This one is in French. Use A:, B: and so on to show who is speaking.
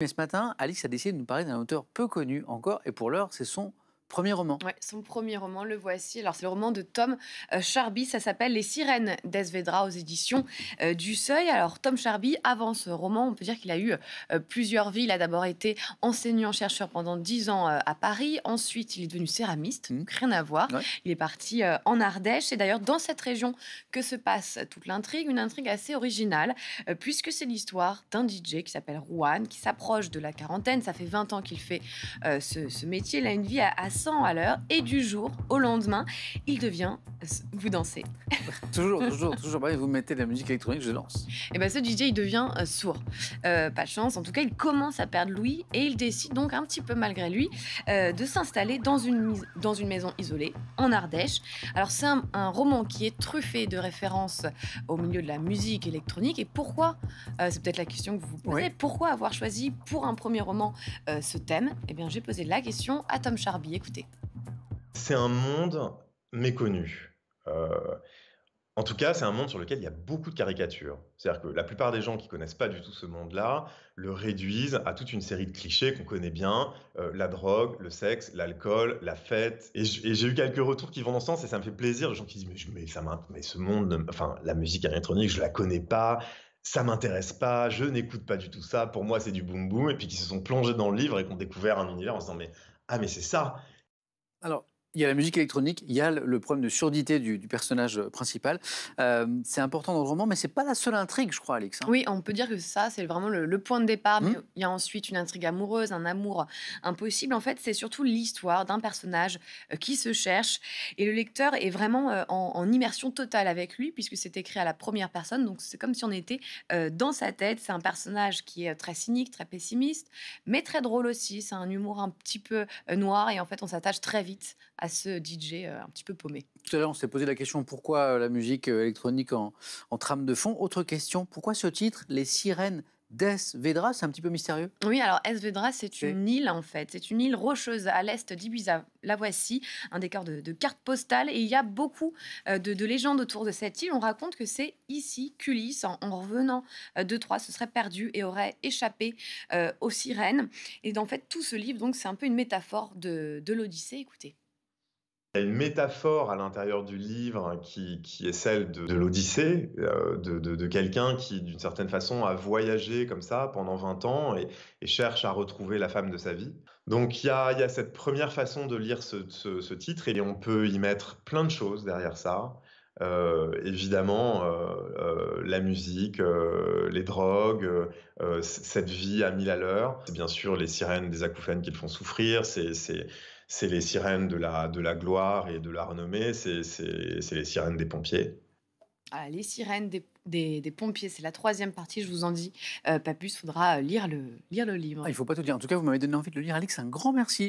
A: Mais ce matin, Alix a décidé de nous parler d'un auteur peu connu encore, et pour l'heure, c'est son premier roman.
B: Ouais, son premier roman, le voici. Alors, c'est le roman de Tom Charby. Ça s'appelle Les Sirènes d'Esvedra aux éditions du Seuil. Alors, Tom Charby, avant ce roman, on peut dire qu'il a eu plusieurs vies. Il a d'abord été enseignant-chercheur pendant 10 ans à Paris. Ensuite, il est devenu céramiste.
A: Mmh.
B: Donc, rien à voir.
A: Ouais.
B: Il est parti en Ardèche. C'est d'ailleurs dans cette région que se passe toute l'intrigue. Une intrigue assez originale, puisque c'est l'histoire d'un DJ qui s'appelle Rouane, qui s'approche de la quarantaine. Ça fait 20 ans qu'il fait ce métier. Il a une vie à 100 à l'heure, et du jour au lendemain, il devient... Vous dansez.
A: Toujours. Bah, vous mettez de la musique électronique, je lance.
B: Et ben ce DJ, il devient sourd. Pas de chance, en tout cas, il commence à perdre l'ouïe, et il décide donc, un petit peu malgré lui, de s'installer dans une maison isolée en Ardèche. Alors, c'est un roman qui est truffé de références au milieu de la musique électronique. Et pourquoi, c'est peut-être la question que vous vous posez,
A: Oui.
B: pourquoi avoir choisi pour un premier roman ce thème? Eh bien, j'ai posé la question à Tom Charby. Écoutez.
C: C'est un monde méconnu. En tout cas, c'est un monde sur lequel il y a beaucoup de caricatures. C'est-à-dire que la plupart des gens qui connaissent pas du tout ce monde-là le réduisent à toute une série de clichés qu'on connaît bien, la drogue, le sexe, l'alcool, la fête. Et j'ai eu quelques retours qui vont dans ce sens et ça me fait plaisir. Les gens qui disent mais ce monde, enfin la musique électronique, je la connais pas. Ça m'intéresse pas, je n'écoute pas du tout ça. Pour moi, c'est du boom boom. Et puis qui se sont plongés dans le livre et qui ont découvert un univers en se disant mais c'est ça.
A: Alors, il y a la musique électronique, il y a le problème de surdité du personnage principal. C'est important dans le roman, mais c'est pas la seule intrigue, je crois, Alix, hein.
B: Oui, on peut dire que ça, c'est vraiment le point de départ. Mais
A: Mmh.
B: il y a ensuite une intrigue amoureuse, un amour impossible. En fait, c'est surtout l'histoire d'un personnage qui se cherche. Et le lecteur est vraiment en immersion totale avec lui, puisque c'est écrit à la première personne. Donc, c'est comme si on était dans sa tête. C'est un personnage qui est très cynique, très pessimiste, mais très drôle aussi. C'est un humour un petit peu noir. Et en fait, on s'attache très vite à ce DJ un petit peu paumé.
A: Tout à l'heure, on s'est posé la question pourquoi la musique électronique en trame de fond. Autre question, pourquoi ce titre, Les Sirènes d'Esvedra? C'est un petit peu mystérieux.
B: Oui, alors Esvedra, c'est
A: C'est
B: une île en fait. C'est une île rocheuse à l'est d'Ibiza. La voici, un décor de carte postale. Et il y a beaucoup de légendes autour de cette île. On raconte que c'est ici qu'Ulysse, en revenant de Troie, se serait perdu et aurait échappé aux sirènes. Et en fait, tout ce livre, donc, c'est un peu une métaphore de l'Odyssée. Écoutez.
C: Il y a une métaphore à l'intérieur du livre qui est celle de l'Odyssée, de quelqu'un qui, d'une certaine façon, a voyagé comme ça pendant 20 ans et cherche à retrouver la femme de sa vie. Donc il y a cette première façon de lire ce titre et on peut y mettre plein de choses derrière ça. Évidemment, la musique, les drogues, cette vie à 1000 à l'heure. C'est bien sûr les sirènes des acouphènes qui le font souffrir, c'est les sirènes de la gloire et de la renommée, c'est les sirènes des pompiers.
B: Ah, les sirènes des pompiers, c'est la troisième partie, je vous en dis pas plus. Faudra lire le livre.
A: Ah, il ne faut pas tout dire. En tout cas, vous m'avez donné envie de le lire, Alix. Un grand merci.